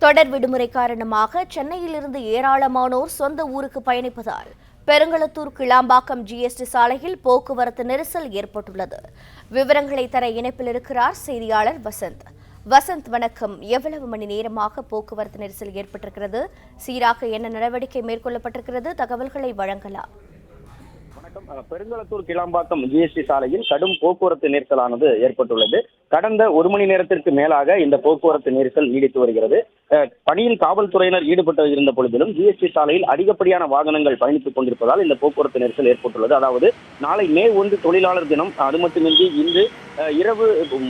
தொடர் விடுமுறை காரணமாக சென்னையிலிருந்து ஏராளமானோர் சொந்த ஊருக்கு பயணிப்பதால் பெருங்களத்தூர் கிளாம்பாக்கம் ஜிஎஸ்டி சாலையில் போக்குவரத்து நெரிசல் ஏற்பட்டுள்ளது. விவரங்களை தர இணைப்பில் இருக்கிறார் செய்தியாளர் வசந்த். வசந்த், வணக்கம். எவ்வளவு மணி நேரமாக போக்குவரத்து நெரிசல் ஏற்பட்டிருக்கிறது? சீராக என்ன நடவடிக்கை மேற்கொள்ளப்பட்டிருக்கிறது? தகவல்களை வழங்கலாம். பெருங்களத்தூர் கிளாம்பாக்கம் ஜிஎஸ்டி சாலையில் கடும் போக்குவரத்து நெரிசலானது ஏற்பட்டுள்ளது. கடந்த ஒரு மணி நேரத்திற்கு மேலாக இந்த போக்குவரத்து நெரிசல் நீடித்து வருகிறது. பணியில் காவல்துறையினர் ஈடுபட்டு இருந்த பொழுதிலும் ஜிஎஸ்டி சாலையில் அதிகப்படியான வாகனங்கள் பயணித்துக் கொண்டிருப்பதால் இந்த போக்குவரத்து நெரிசல் ஏற்பட்டுள்ளது. அதாவது நாளை மே 1 தொழிலாளர் தினம். அது மட்டுமின்றி இன்று இரவு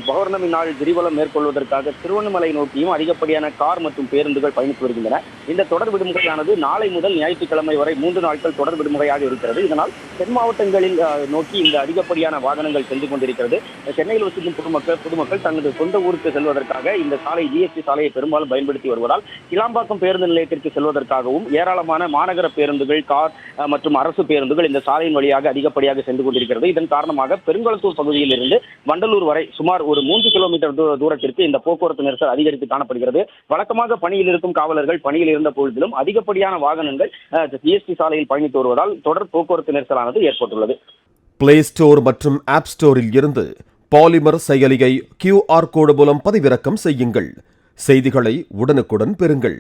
பௌர்ணமி நாள் கிரிவலம் மேற்கொள்வதற்காக திருவண்ணாமலை நோக்கியும் அதிகப்படியான கார் மற்றும் பேருந்துகள் பயணித்து வருகின்றன. இந்த தொடர் விடுமுறையானது நாளை முதல் ஞாயிற்றுக்கிழமை வரை 3 நாட்கள் தொடர் விடுமுறையாக இருக்கிறது. இதனால் தென் மாவட்டங்களில் நோக்கி இந்த அதிகப்படியான வாகனங்கள் சென்று கொண்டிருக்கிறது. சென்னையில் வசிக்கும் பொதுமக்கள் தனது சொந்த ஊருக்கு செல்வதற்காக இந்த சாலை ஜிஎஸ்டி சாலையை பெரும்பாலும் பயன்படுத்தி வருவதால் கிளாம்பாக்கம் பேருந்து நிலையத்திற்கு செல்வதற்காகவும் ஏராளமான மாநகர பேருந்துகள், கார் மற்றும் அரசு பேருந்துகள் இந்த சாலையின் வழியாக அதிகப்படியாக சென்று கொண்டிருக்கிறது. இதன் காரணமாக பெருங்களத்தூர் பகுதியில் இருந்து வண்டலூர் வரை சுமார் ஒரு 3 கிலோமீட்டர் தூரத்திற்கு இந்த போக்குவரத்து நெரிசல் அதிகரித்து காணப்படுகிறது. வழக்கமாக பணியில் இருக்கும் காவலர்கள் பணியில் இருந்த பொழுதிலும் அதிகப்படியான வாகனங்கள் ஜிஎஸ்டி சாலையில் பயணித்து வருவதால் தொடர் போக்குவரத்து நெரிசலானது ஏற்பட்டுள்ளது. பிளே ஸ்டோர் மற்றும் ஆப் ஸ்டோரில் இருந்து பாலிமர் செயலியை QR கோடு மூலம் பதிவிறக்கம் செய்யுங்கள். செய்திகளை உடனுக்குடன் பெறுங்கள்.